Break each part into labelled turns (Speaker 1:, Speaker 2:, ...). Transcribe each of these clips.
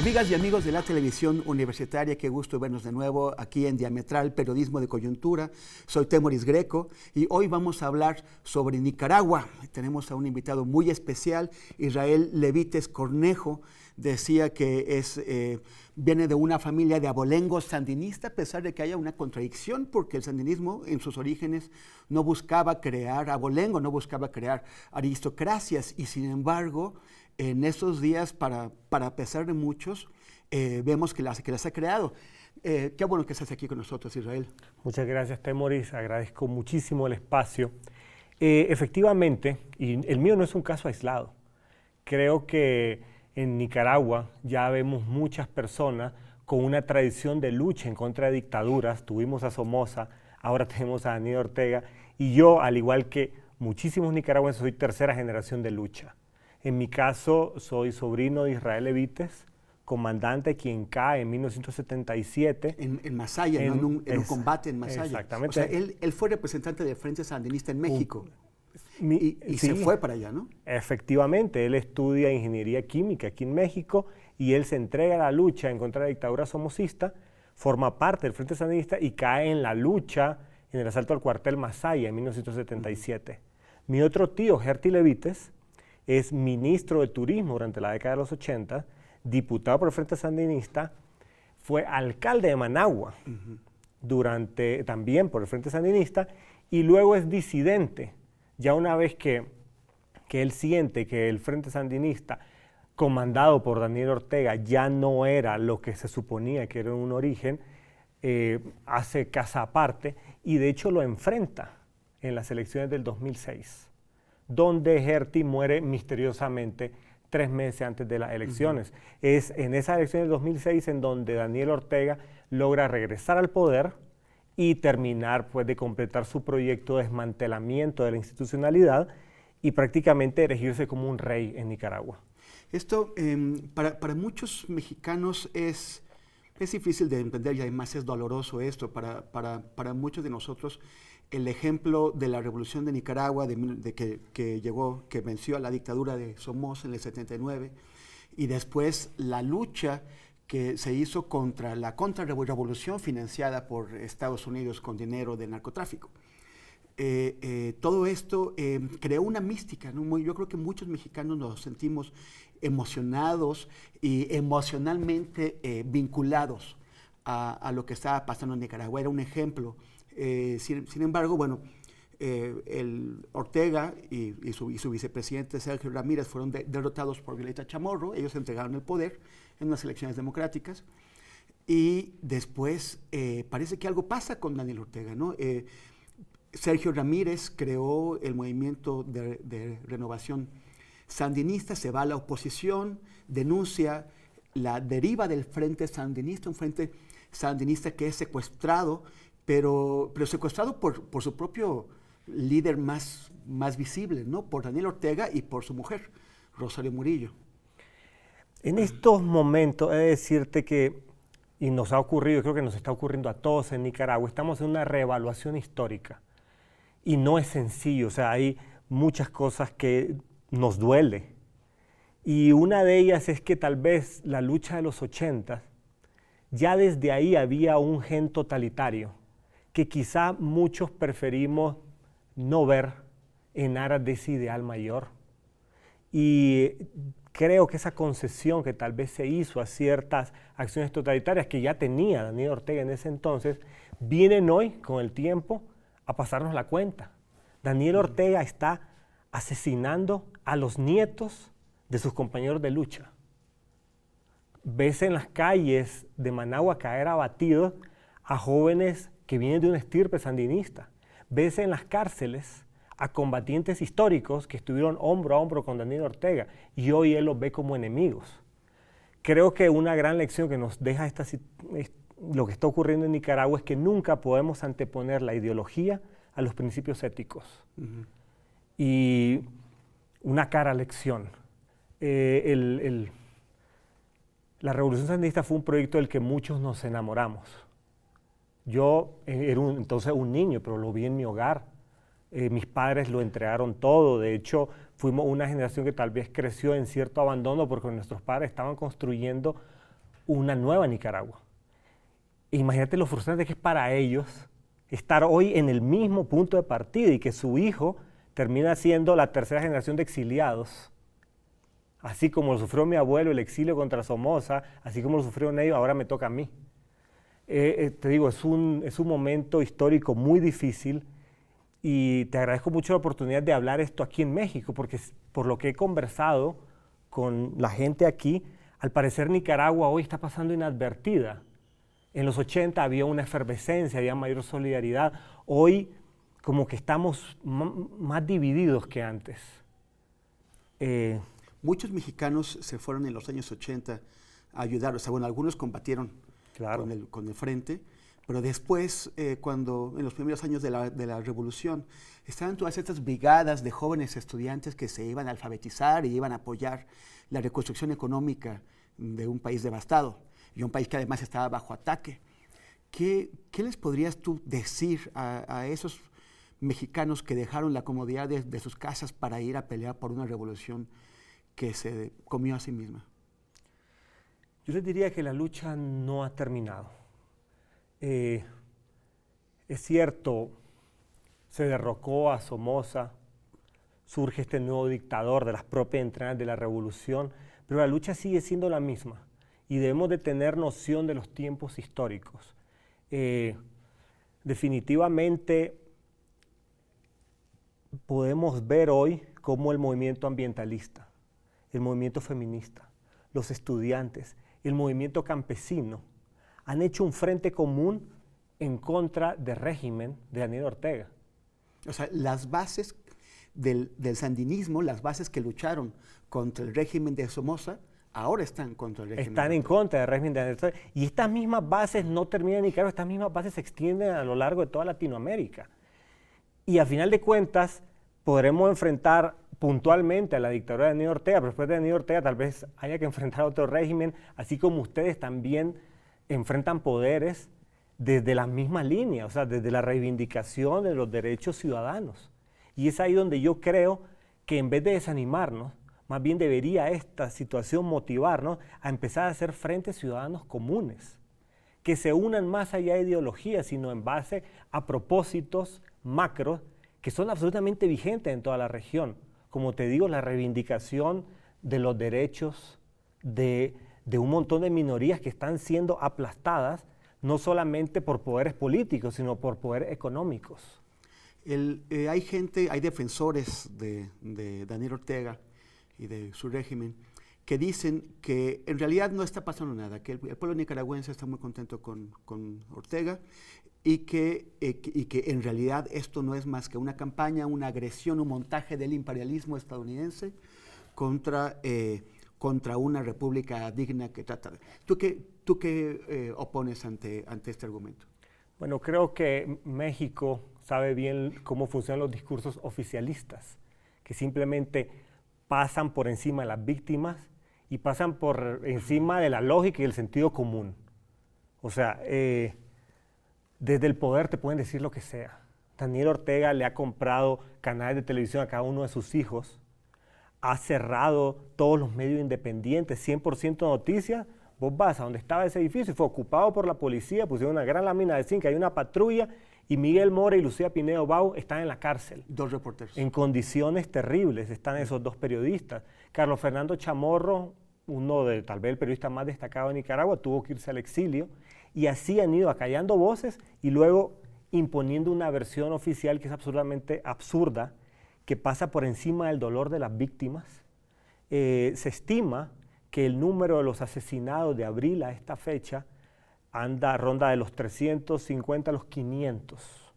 Speaker 1: Amigas y amigos de la televisión universitaria, qué gusto vernos de nuevo aquí en Diametral Periodismo de Coyuntura. Soy Temoris Greco y hoy vamos a hablar sobre Nicaragua. Tenemos a un invitado muy especial, Israel Levites Cornejo. Decía que viene de una familia de abolengos sandinistas, a pesar de que haya una contradicción, porque el sandinismo en sus orígenes no buscaba crear abolengo, no buscaba crear aristocracias, y sin embargo, en estos días, para pesar de muchos, vemos que las ha creado. Qué bueno que estás aquí con nosotros, Israel.
Speaker 2: Muchas gracias, Temoris. Agradezco muchísimo el espacio. Efectivamente, y el mío no es un caso aislado. Creo que en Nicaragua ya vemos muchas personas con una tradición de lucha en contra de dictaduras. Tuvimos a Somoza, ahora tenemos a Daniel Ortega, y yo, al igual que muchísimos nicaragüenses, soy tercera generación de lucha. En mi caso, soy sobrino de Israel Levites, comandante quien cae en 1977.
Speaker 1: En Masaya, en un combate en Masaya.
Speaker 2: Exactamente.
Speaker 1: O sea, él fue representante del Frente Sandinista en México. Y
Speaker 2: Sí,
Speaker 1: se fue para allá, ¿no?
Speaker 2: Efectivamente, él estudia ingeniería química aquí en México y él se entrega a la lucha en contra de la dictadura somocista, forma parte del Frente Sandinista y cae en la lucha en el asalto al cuartel Masaya en 1977. Mi otro tío, Gerty Levites, es ministro de Turismo durante la década de los 80, diputado por el Frente Sandinista, fue alcalde de Managua también por el Frente Sandinista, y luego es disidente. Ya una vez que él siente que el Frente Sandinista, comandado por Daniel Ortega, ya no era lo que se suponía que era un origen, hace casa aparte y de hecho lo enfrenta en las elecciones del 2006. Donde Gerty muere misteriosamente 3 meses antes de las elecciones. Es en esas elecciones del 2006 en donde Daniel Ortega logra regresar al poder y terminar pues, de completar su proyecto de desmantelamiento de la institucionalidad y prácticamente erigirse como un rey en Nicaragua.
Speaker 1: Esto para muchos mexicanos es difícil de entender y además es doloroso esto. Para muchos de nosotros el ejemplo de la revolución de Nicaragua, que venció a la dictadura de Somoza en el 79, y después la lucha que se hizo contra la contrarrevolución financiada por Estados Unidos con dinero del narcotráfico. Todo esto creó una mística, ¿no? Yo creo que muchos mexicanos nos sentimos emocionados y emocionalmente vinculados a lo que estaba pasando en Nicaragua. Era un ejemplo. Sin embargo, bueno, el Ortega y su vicepresidente Sergio Ramírez fueron derrotados por Violeta Chamorro. Ellos entregaron el poder en unas elecciones democráticas y después parece que algo pasa con Daniel Ortega, ¿no? Sergio Ramírez creó el movimiento de renovación sandinista, se va a la oposición, denuncia la deriva del Frente Sandinista, un Frente Sandinista que es secuestrado, pero secuestrado por su propio líder más visible, ¿no? Por Daniel Ortega y por su mujer, Rosario Murillo.
Speaker 2: En estos momentos, he de decirte que, y nos ha ocurrido, creo que nos está ocurriendo a todos en Nicaragua, estamos en una reevaluación histórica. Y no es sencillo, o sea, hay muchas cosas que nos duele. Y una de ellas es que tal vez la lucha de los 80, ya desde ahí había un gen totalitario que quizá muchos preferimos no ver en aras de ese ideal mayor. Y creo que esa concesión que tal vez se hizo a ciertas acciones totalitarias que ya tenía Daniel Ortega en ese entonces, vienen hoy, con el tiempo, a pasarnos la cuenta. Daniel Ortega está asesinando a los nietos de sus compañeros de lucha. Ves en las calles de Managua caer abatidos a jóvenes que vienen de una estirpe sandinista. Ves en las cárceles a combatientes históricos que estuvieron hombro a hombro con Daniel Ortega y hoy él los ve como enemigos. Creo que una gran lección que nos deja lo que está ocurriendo en Nicaragua es que nunca podemos anteponer la ideología a los principios éticos. Y una cara lección. La Revolución Sandinista fue un proyecto del que muchos nos enamoramos. Yo era entonces un niño, pero lo vi en mi hogar. Mis padres lo entregaron todo. De hecho, fuimos una generación que tal vez creció en cierto abandono porque nuestros padres estaban construyendo una nueva Nicaragua. Imagínate lo frustrante que es para ellos estar hoy en el mismo punto de partida y que su hijo termina siendo la tercera generación de exiliados. Así como lo sufrió mi abuelo el exilio contra Somoza, así como lo sufrieron ellos, ahora me toca a mí. Te digo, es un momento histórico muy difícil y te agradezco mucho la oportunidad de hablar esto aquí en México, porque por lo que he conversado con la gente aquí, al parecer Nicaragua hoy está pasando inadvertida. En los 80 había una efervescencia, había mayor solidaridad. Hoy como que estamos más divididos que antes.
Speaker 1: Muchos mexicanos se fueron en los años 80 a ayudar. O sea, bueno, algunos combatieron
Speaker 2: Claro.
Speaker 1: con el frente, pero después, cuando en los primeros años de la revolución, estaban todas estas brigadas de jóvenes estudiantes que se iban a alfabetizar y iban a apoyar la reconstrucción económica de un país devastado y un país que además estaba bajo ataque. ¿Qué les podrías tú decir a esos mexicanos que dejaron la comodidad de sus casas para ir a pelear por una revolución que se comió a sí misma?
Speaker 2: Yo les diría que la lucha no ha terminado. Es cierto, se derrocó a Somoza, surge este nuevo dictador de las propias entrañas de la revolución, pero la lucha sigue siendo la misma y debemos de tener noción de los tiempos históricos. Definitivamente podemos ver hoy cómo el movimiento ambientalista, el movimiento feminista, los estudiantes, el movimiento campesino han hecho un frente común en contra del régimen de Daniel Ortega.
Speaker 1: O sea, las bases del sandinismo, las bases que lucharon contra el régimen de Somoza, ahora están contra el régimen.
Speaker 2: Están en contra del régimen de Daniel Ortega. Y estas mismas bases no terminan en Nicaragua, estas mismas bases se extienden a lo largo de toda Latinoamérica. Y a final de cuentas, podremos enfrentar puntualmente a la dictadura de Daniel Ortega, pero después de Daniel Ortega tal vez haya que enfrentar a otro régimen, así como ustedes también enfrentan poderes desde la misma línea, o sea, desde la reivindicación de los derechos ciudadanos. Y es ahí donde yo creo que en vez de desanimarnos, más bien debería esta situación motivarnos a empezar a hacer frentes ciudadanos comunes, que se unan más allá de ideologías, sino en base a propósitos macros que son absolutamente vigentes en toda la región. Como te digo, la reivindicación de los derechos de un montón de minorías que están siendo aplastadas, no solamente por poderes políticos, sino por poderes económicos.
Speaker 1: Hay defensores de Daniel Ortega y de su régimen que dicen que en realidad no está pasando nada, que el pueblo nicaragüense está muy contento con Ortega y que en realidad esto no es más que una campaña, una agresión, un montaje del imperialismo estadounidense contra una república digna que trata de... ¿Tú qué opones ante este argumento?
Speaker 2: Bueno, creo que México sabe bien cómo funcionan los discursos oficialistas, que simplemente pasan por encima de las víctimas y pasan por encima de la lógica y el sentido común. O sea, desde el poder te pueden decir lo que sea. Daniel Ortega le ha comprado canales de televisión a cada uno de sus hijos, ha cerrado todos los medios independientes, 100% noticias. Vos vas a donde estaba ese edificio y fue ocupado por la policía, pusieron una gran lámina de zinc, hay una patrulla y Miguel Mora y Lucía Pinedo Bau están en la cárcel.
Speaker 1: Dos reporteros.
Speaker 2: En condiciones terribles están esos dos periodistas. Carlos Fernando Chamorro, uno de tal vez el periodista más destacado de Nicaragua, tuvo que irse al exilio y así han ido acallando voces y luego imponiendo una versión oficial que es absolutamente absurda, que pasa por encima del dolor de las víctimas. Se estima que el número de los asesinados de abril a esta fecha ronda de los 350 a los 500.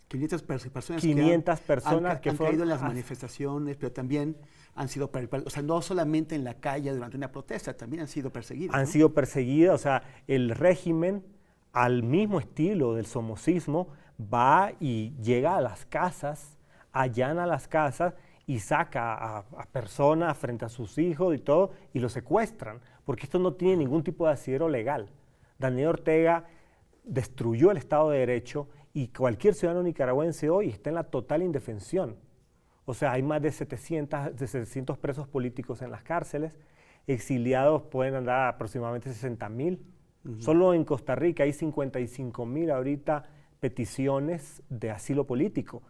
Speaker 1: 500 personas
Speaker 2: 500 personas
Speaker 1: que han caído en las manifestaciones, pero también han sido, o sea, no solamente en la calle durante una protesta, también han sido perseguidas.
Speaker 2: Han sido perseguidas, o sea, el régimen, al mismo estilo del somocismo, va y llega a las casas, allana las casas y saca a personas frente a sus hijos y todo, y los secuestran, porque esto no tiene ningún tipo de asidero legal. Daniel Ortega destruyó el Estado de Derecho y cualquier ciudadano nicaragüense hoy está en la total indefensión. O sea, hay más de 700 presos políticos en las cárceles, exiliados pueden andar aproximadamente 60.000. Solo en Costa Rica hay 55.000 ahorita peticiones de asilo político.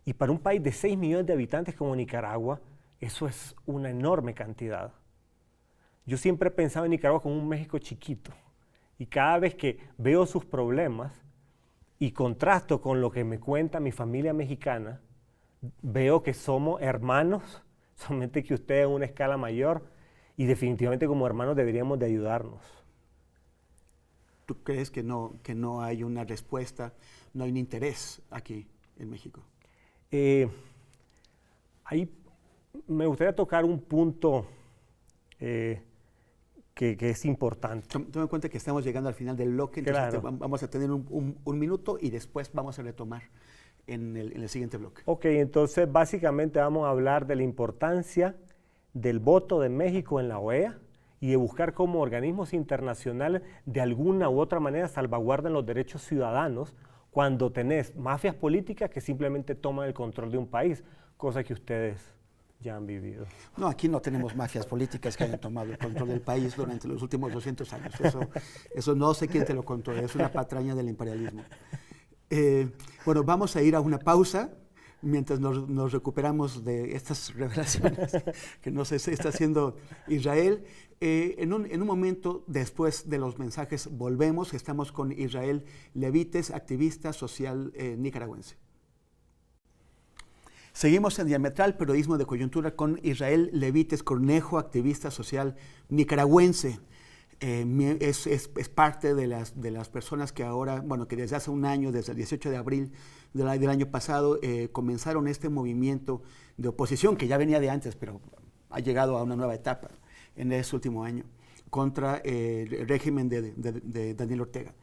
Speaker 2: Y para un país de 6 millones de habitantes como Nicaragua, eso es una enorme cantidad. Yo siempre he pensado en Nicaragua como un México chiquito. Y cada vez que veo sus problemas y contrasto con lo que me cuenta mi familia mexicana, veo que somos hermanos, solamente que ustedes en una escala mayor, y definitivamente como hermanos deberíamos de ayudarnos.
Speaker 1: ¿Tú crees que no hay una respuesta, no hay un interés aquí en México?
Speaker 2: Ahí me gustaría tocar un punto que es importante.
Speaker 1: Toma en cuenta que estamos llegando al final del bloque, entonces
Speaker 2: Claro.
Speaker 1: vamos a tener un minuto y después vamos a retomar en el siguiente bloque.
Speaker 2: Ok, entonces básicamente vamos a hablar de la importancia del voto de México en la OEA y de buscar cómo organismos internacionales de alguna u otra manera salvaguardan los derechos ciudadanos cuando tenés mafias políticas que simplemente toman el control de un país, cosa que ustedes ya han vivido.
Speaker 1: No, aquí no tenemos mafias políticas que hayan tomado el control del país durante los últimos 200 años. Eso no sé quién te lo contó, es una patraña del imperialismo. Bueno, vamos a ir a una pausa mientras nos recuperamos de estas revelaciones que nos está haciendo Israel. En un momento después de los mensajes volvemos, estamos con Israel Levites, activista social nicaragüense. Seguimos en Diametral, periodismo de coyuntura, con Israel Levites Cornejo, activista social nicaragüense. Es parte de las personas que ahora, bueno, que desde hace un año, desde el 18 de abril del año pasado, comenzaron este movimiento de oposición, que ya venía de antes, pero ha llegado a una nueva etapa en este último año, contra el régimen de Daniel Ortega.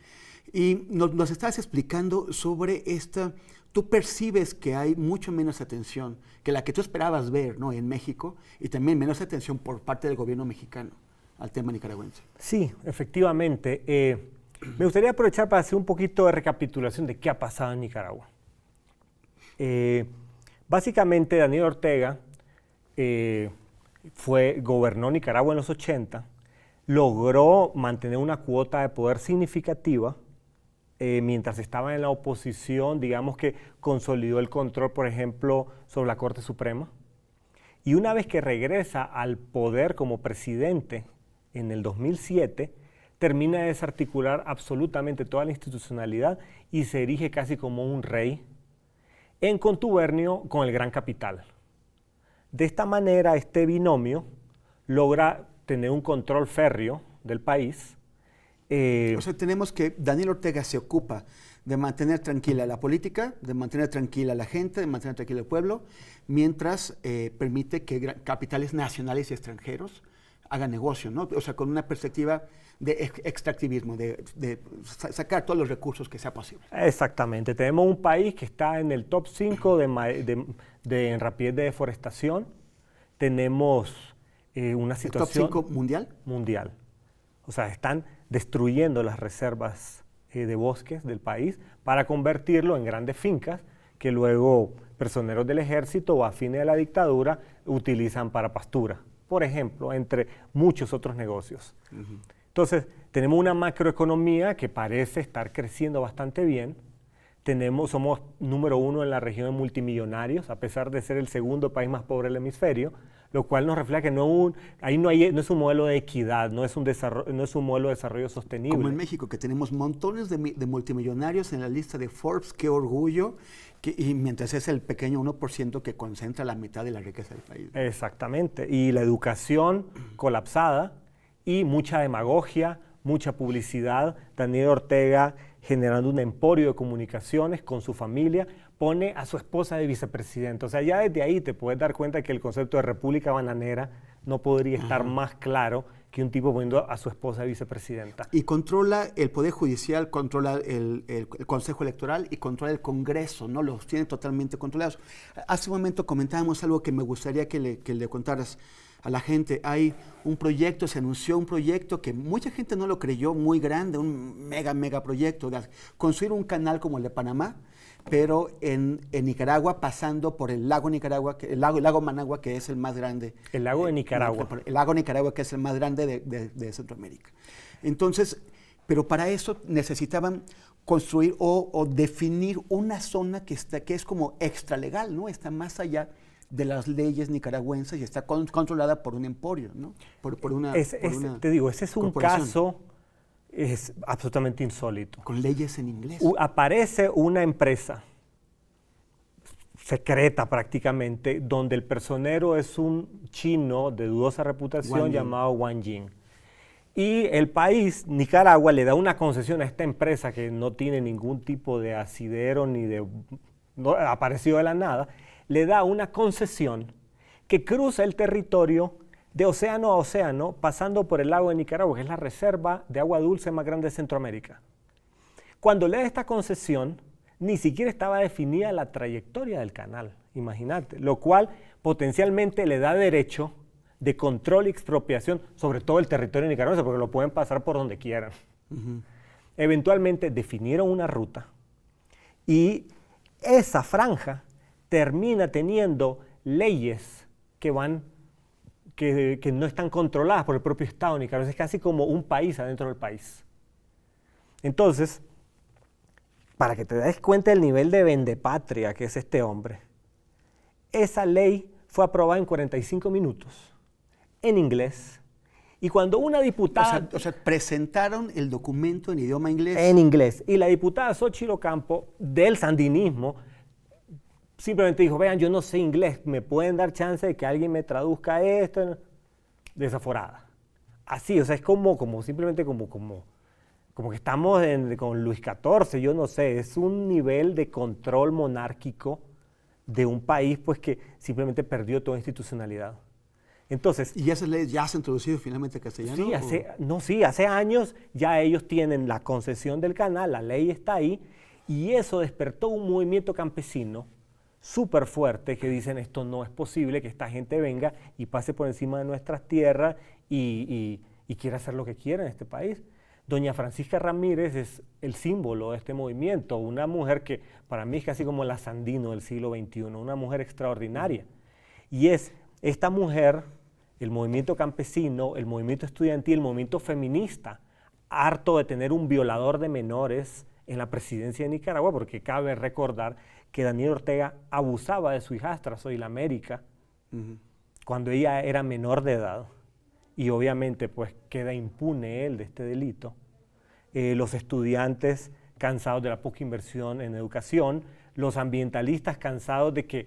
Speaker 1: Y nos estás explicando sobre esta. Tú percibes que hay mucho menos atención que la que tú esperabas ver, ¿no?, en México, y también menos atención por parte del gobierno mexicano al tema nicaragüense.
Speaker 2: Sí, efectivamente. Me gustaría aprovechar para hacer un poquito de recapitulación de qué ha pasado en Nicaragua. Básicamente, Daniel Ortega gobernó Nicaragua en los 80, logró mantener una cuota de poder significativa. Mientras estaba en la oposición, digamos que consolidó el control, por ejemplo, sobre la Corte Suprema. Y una vez que regresa al poder como presidente en el 2007, termina de desarticular absolutamente toda la institucionalidad y se erige casi como un rey en contubernio con el gran capital. De esta manera, este binomio logra tener un control férreo del país.
Speaker 1: O sea, tenemos que Daniel Ortega se ocupa de mantener tranquila la política, de mantener tranquila la gente, de mantener tranquilo el pueblo, mientras permite que capitales nacionales y extranjeros hagan negocio, ¿no? O sea, con una perspectiva de extractivismo, de sacar todos los recursos que sea posible.
Speaker 2: Exactamente. Tenemos un país que está en el top 5 en rapidez de deforestación. Tenemos una situación...
Speaker 1: ¿El top 5 mundial?
Speaker 2: Mundial. O sea, están destruyendo las reservas de bosques del país para convertirlo en grandes fincas que luego personeros del ejército o afines de la dictadura utilizan para pastura, por ejemplo, entre muchos otros negocios. Entonces, tenemos una macroeconomía que parece estar creciendo bastante bien. Somos número 1 en la región de multimillonarios, a pesar de ser el segundo país más pobre del hemisferio, lo cual nos refleja que no es un modelo de equidad, no es un modelo de desarrollo sostenible.
Speaker 1: Como en México, que tenemos montones de multimillonarios en la lista de Forbes, qué orgullo, y mientras es el pequeño 1% que concentra la mitad de la riqueza del país.
Speaker 2: Exactamente, y la educación colapsada y mucha demagogia, mucha publicidad. Daniel Ortega, generando un emporio de comunicaciones con su familia, pone a su esposa de vicepresidenta. O sea, ya desde ahí te puedes dar cuenta que el concepto de república bananera no podría estar más claro que un tipo poniendo a su esposa de vicepresidenta.
Speaker 1: Y controla el Poder Judicial, controla el Consejo Electoral y controla el Congreso, ¿no? Los tiene totalmente controlados. Hace un momento comentábamos algo que me gustaría que le contaras a la gente. Hay un proyecto, se anunció un proyecto que mucha gente no lo creyó, muy grande, un mega proyecto de construir un canal como el de Panamá, pero en Nicaragua, pasando por el lago Nicaragua, el lago Managua, que es el más grande.
Speaker 2: El lago de Nicaragua.
Speaker 1: El lago Nicaragua, que es el más grande de Centroamérica. Entonces, pero para eso necesitaban construir o definir una zona que es como extralegal, ¿no? Está más allá de las leyes nicaragüenses y está controlada por un emporio, ¿no? Por una
Speaker 2: te digo, ese es un caso es absolutamente insólito.
Speaker 1: Con leyes en inglés.
Speaker 2: Aparece una empresa secreta prácticamente, donde el personero es un chino de dudosa reputación llamado Wang Jing. Y el país, Nicaragua, le da una concesión a esta empresa que no tiene ningún tipo de asidero ni de aparecido de la nada, le da una concesión que cruza el territorio de océano a océano, pasando por el lago de Nicaragua, que es la reserva de agua dulce más grande de Centroamérica. Cuando le da esta concesión, ni siquiera estaba definida la trayectoria del canal, imagínate, lo cual potencialmente le da derecho de control y expropiación sobre todo el territorio nicaragüense, porque lo pueden pasar por donde quieran. Eventualmente definieron una ruta y esa franja termina teniendo leyes que no están controladas por el propio Estado nicaragüense. Es casi como un país adentro del país. Entonces, para que te des cuenta del nivel de vendepatria que es este hombre, esa ley fue aprobada en 45 minutos, en inglés, y cuando una diputada...
Speaker 1: O sea, presentaron el documento en idioma inglés.
Speaker 2: En inglés. Y la diputada Xóchitl Ocampo, del sandinismo, simplemente dijo, vean, yo no sé inglés, ¿me pueden dar chance de que alguien me traduzca esto? Desaforada. Así, o sea, es simplemente como que estamos con Luis XIV, yo no sé, es un nivel de control monárquico de un país pues que simplemente perdió toda institucionalidad. Entonces,
Speaker 1: ¿y esas leyes ya se han introducido finalmente en castellano?
Speaker 2: Sí, hace años ya ellos tienen la concesión del canal, la ley está ahí, y eso despertó un movimiento campesino súper fuerte que dicen esto no es posible, que esta gente venga y pase por encima de nuestras tierras y quiera hacer lo que quiera en este país. Doña Francisca Ramírez es el símbolo de este movimiento, una mujer que para mí es casi como la Sandino del siglo XXI, una mujer extraordinaria. Y es esta mujer, el movimiento campesino, el movimiento estudiantil, el movimiento feminista, harto de tener un violador de menores en la presidencia de Nicaragua, porque cabe recordar que Daniel Ortega abusaba de su hijastra, Zoila América, cuando ella era menor de edad, y obviamente pues queda impune él de este delito. Los estudiantes cansados de la poca inversión en educación, los ambientalistas cansados de que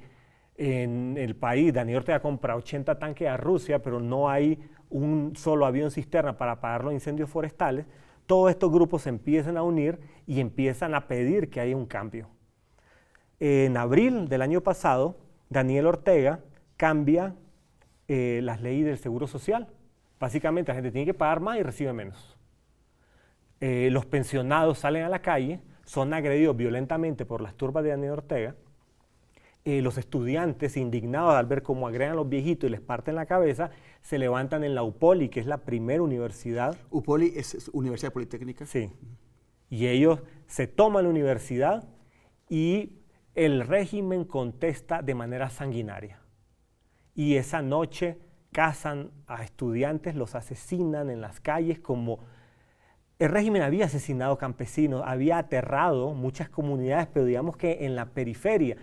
Speaker 2: en el país Daniel Ortega compra 80 tanques a Rusia, pero no hay un solo avión cisterna para apagar los incendios forestales. Todos estos grupos se empiezan a unir y empiezan a pedir que haya un cambio. En abril del año pasado, Daniel Ortega cambia las leyes del Seguro Social. Básicamente la gente tiene que pagar más y recibe menos. Los pensionados salen a la calle, son agredidos violentamente por las turbas de Daniel Ortega. Los estudiantes, indignados al ver cómo agredan a los viejitos y les parten la cabeza, se levantan en la UPOLI, que es la primera universidad.
Speaker 1: ¿UPOLI es Universidad Politécnica?
Speaker 2: Sí. Y ellos se toman la universidad y el régimen contesta de manera sanguinaria. Y esa noche cazan a estudiantes, los asesinan en las calles como... El régimen había asesinado campesinos, había aterrado muchas comunidades, pero digamos que en la periferia.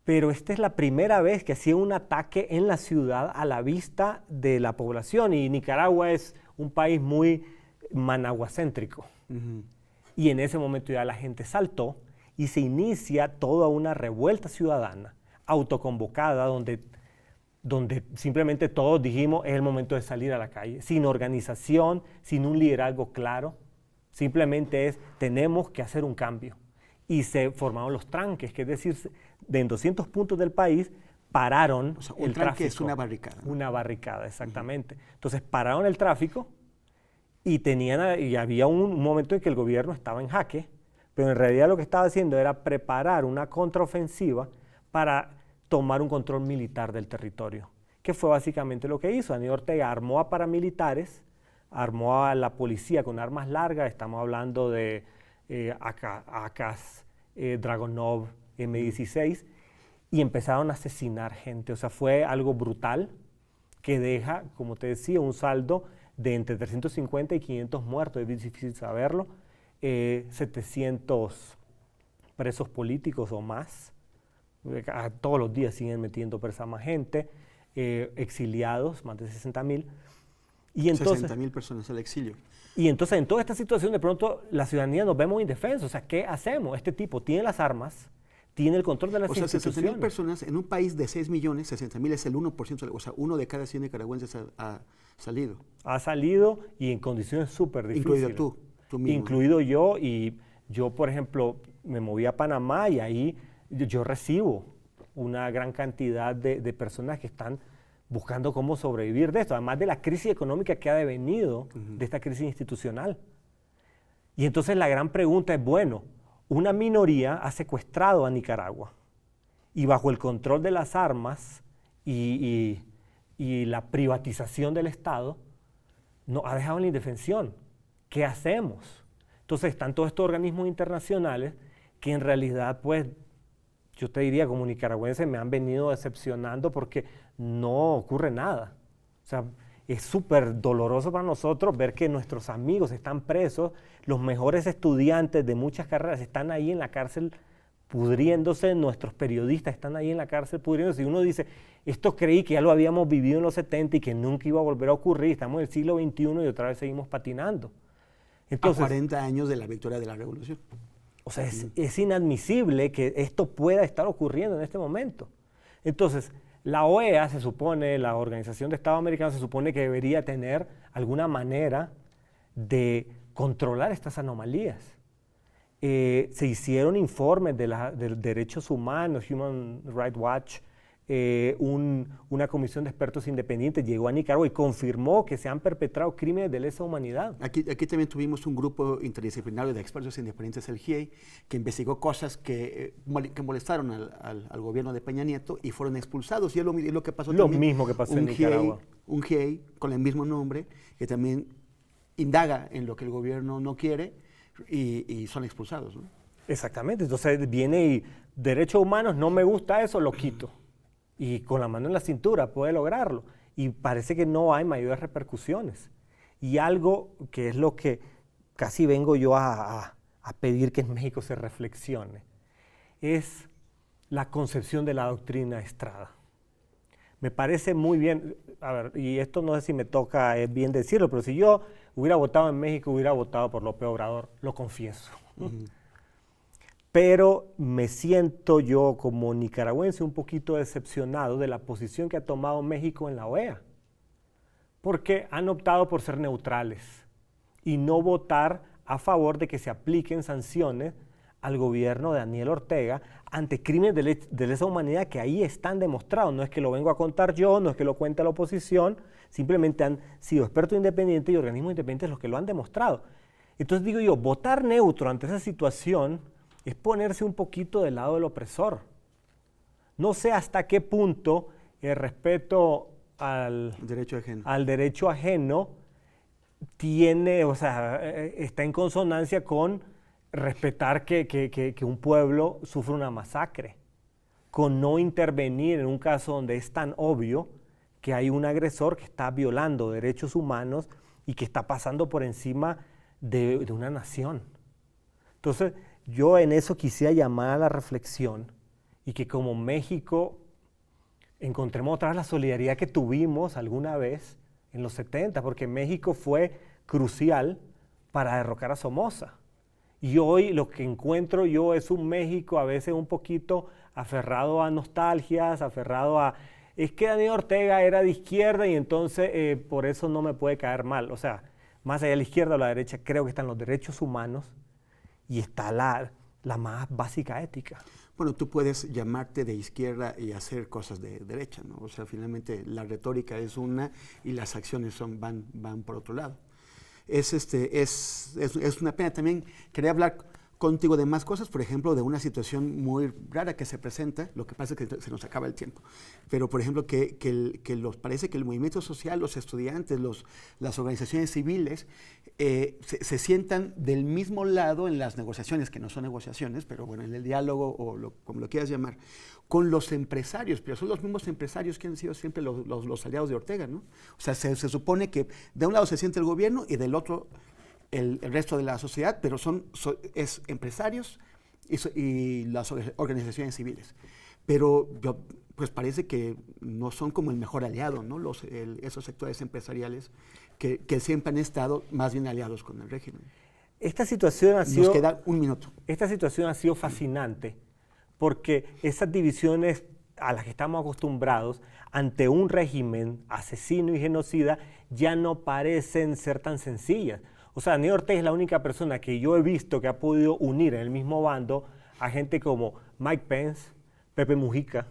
Speaker 2: Pero esta es la primera vez que hacía un ataque en la ciudad a la vista de la población, y Nicaragua es un país muy managuacéntrico. Y en ese momento ya la gente saltó y se inicia toda una revuelta ciudadana autoconvocada donde simplemente todos dijimos es el momento de salir a la calle, sin organización, sin un liderazgo claro, simplemente tenemos que hacer un cambio. Y se formaron los tranques, que es decir, en 200 puntos del país pararon
Speaker 1: el
Speaker 2: tranque
Speaker 1: tráfico. Es una barricada, ¿no?
Speaker 2: Una barricada, exactamente. Entonces pararon el tráfico y había un momento en que el gobierno estaba en jaque, pero en realidad lo que estaba haciendo era preparar una contraofensiva para tomar un control militar del territorio. que fue básicamente lo que hizo. Daniel Ortega armó a paramilitares, armó a la policía con armas largas, estamos hablando de AKs, Dragunov, M16, y empezaron a asesinar gente. O sea, fue algo brutal que deja, como te decía, un saldo de entre 350 y 500 muertos, es difícil saberlo, 700 presos políticos o más, todos los días siguen metiendo presa más gente, exiliados, más de 60.000. Y entonces,
Speaker 1: 60.000 personas al exilio.
Speaker 2: Y entonces en toda esta situación de pronto la ciudadanía nos vemos indefensos. O sea, ¿qué hacemos? Este tipo tiene las armas, tiene el control de las instituciones.
Speaker 1: 60.000 personas en un país de 6 millones, 60.000 es el 1%, o sea, 1 de cada 100 nicaragüenses ha salido.
Speaker 2: Ha salido y en condiciones súper difíciles.
Speaker 1: Incluido tú mismo.
Speaker 2: Incluido yo, y yo, por ejemplo, me moví a Panamá y ahí yo recibo una gran cantidad de personas que están buscando cómo sobrevivir de esto, además de la crisis económica que ha devenido de esta crisis institucional. Y entonces la gran pregunta es, bueno, una minoría ha secuestrado a Nicaragua y bajo el control de las armas y la privatización del Estado, nos ha dejado en la indefensión. ¿Qué hacemos? Entonces están todos estos organismos internacionales que en realidad, pues, yo te diría, como nicaragüense, me han venido decepcionando porque no ocurre nada. O sea, es súper doloroso para nosotros ver que nuestros amigos están presos, los mejores estudiantes de muchas carreras están ahí en la cárcel pudriéndose, nuestros periodistas están ahí en la cárcel pudriéndose, y uno dice, esto creí que ya lo habíamos vivido en los 70 y que nunca iba a volver a ocurrir, estamos en el siglo XXI y otra vez seguimos patinando.
Speaker 1: Entonces, a 40 años de la victoria de la revolución.
Speaker 2: O sea, es inadmisible que esto pueda estar ocurriendo en este momento. Entonces, la OEA se supone, la Organización de Estados Americanos se supone que debería tener alguna manera de controlar estas anomalías. Se hicieron informes de derechos humanos, Human Rights Watch, una comisión de expertos independientes llegó a Nicaragua y confirmó que se han perpetrado crímenes de lesa humanidad.
Speaker 1: Aquí también tuvimos un grupo interdisciplinario de expertos independientes, el GIEI, que investigó cosas que molestaron al gobierno de Peña Nieto y fueron expulsados. Y es lo que pasó también.
Speaker 2: Lo mismo que pasó en Nicaragua.
Speaker 1: Un GIEI con el mismo nombre que también indaga en lo que el gobierno no quiere y son expulsados, ¿no?
Speaker 2: Exactamente. Entonces viene y derechos humanos, no me gusta eso, lo quito. Y con la mano en la cintura puede lograrlo. Y parece que no hay mayores repercusiones. Y algo que es lo que casi vengo yo a pedir que en México se reflexione, es la concepción de la doctrina Estrada. Me parece muy bien, a ver, y esto no sé si me toca bien decirlo, pero si yo hubiera votado en México, hubiera votado por López Obrador, lo confieso. Pero me siento yo como nicaragüense un poquito decepcionado de la posición que ha tomado México en la OEA, porque han optado por ser neutrales y no votar a favor de que se apliquen sanciones al gobierno de Daniel Ortega ante crímenes de lesa humanidad que ahí están demostrados. No es que lo vengo a contar yo, no es que lo cuente la oposición, simplemente han sido expertos independientes y organismos independientes los que lo han demostrado. Entonces digo yo, votar neutro ante esa situación es ponerse un poquito del lado del opresor. No sé hasta qué punto el respeto al derecho ajeno tiene, o sea, está en consonancia con respetar que un pueblo sufre una masacre, con no intervenir en un caso donde es tan obvio que hay un agresor que está violando derechos humanos y que está pasando por encima de una nación. Entonces, yo en eso quisiera llamar a la reflexión y que como México encontremos otra vez la solidaridad que tuvimos alguna vez en los 70, porque México fue crucial para derrocar a Somoza. Y hoy lo que encuentro yo es un México a veces un poquito aferrado a nostalgias, aferrado a, es que Daniel Ortega era de izquierda y entonces por eso no me puede caer mal. O sea, más allá de la izquierda o la derecha, creo que están los derechos humanos y está la más básica ética.
Speaker 1: Bueno, tú puedes llamarte de izquierda y hacer cosas de derecha, ¿no? O sea, finalmente la retórica es una y las acciones van por otro lado. Es una pena también. Quería hablar contigo de más cosas, por ejemplo, de una situación muy rara que se presenta, lo que pasa es que se nos acaba el tiempo, pero por ejemplo parece que el movimiento social, los estudiantes, las organizaciones civiles se sientan del mismo lado en las negociaciones, que no son negociaciones, pero bueno, en el diálogo o como lo quieras llamar, con los empresarios, pero son los mismos empresarios que han sido siempre los aliados de Ortega, ¿no? O sea, se supone que de un lado se siente el gobierno y del otro el resto de la sociedad, pero es empresarios y las organizaciones civiles. Pero pues parece que no son como el mejor aliado, ¿no? Esos sectores empresariales que siempre han estado más bien aliados con el régimen.
Speaker 2: Esta situación
Speaker 1: Nos queda un minuto.
Speaker 2: Esta situación ha sido fascinante porque esas divisiones a las que estamos acostumbrados ante un régimen asesino y genocida ya no parecen ser tan sencillas. O sea, Daniel Ortega es la única persona que yo he visto que ha podido unir en el mismo bando a gente como Mike Pence, Pepe Mujica,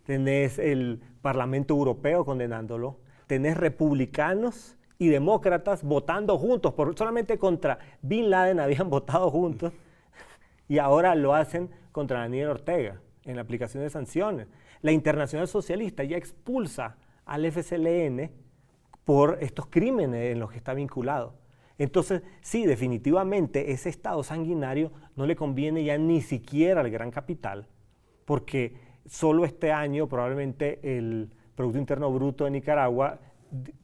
Speaker 2: tenés el Parlamento Europeo condenándolo, tenés republicanos y demócratas votando juntos, solamente contra Bin Laden habían votado juntos y ahora lo hacen contra Daniel Ortega en la aplicación de sanciones. La Internacional Socialista ya expulsa al FCLN por estos crímenes en los que está vinculado. Entonces, sí, definitivamente ese Estado sanguinario no le conviene ya ni siquiera al gran capital, porque solo este año probablemente el Producto Interno Bruto de Nicaragua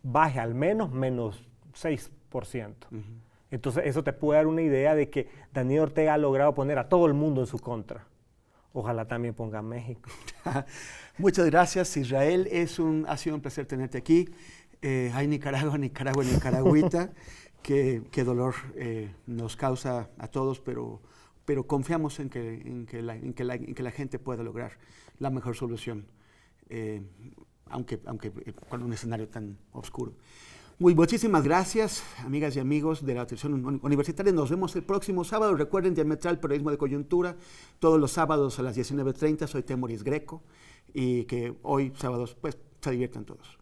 Speaker 2: baje al menos 6%. Entonces, eso te puede dar una idea de que Daniel Ortega ha logrado poner a todo el mundo en su contra. Ojalá también ponga a México.
Speaker 1: Muchas gracias, Israel. Ha sido un placer tenerte aquí. Hay Nicaragua, nicaragüita. Qué dolor nos causa a todos, pero confiamos en que la gente pueda lograr la mejor solución, aunque con un escenario tan oscuro. Muchísimas gracias, amigas y amigos de la televisión universitaria. Nos vemos el próximo sábado. Recuerden, Diametral, periodismo de coyuntura, todos los sábados a las 19:30. Soy Temoris Greco y que hoy, sábados, pues se diviertan todos.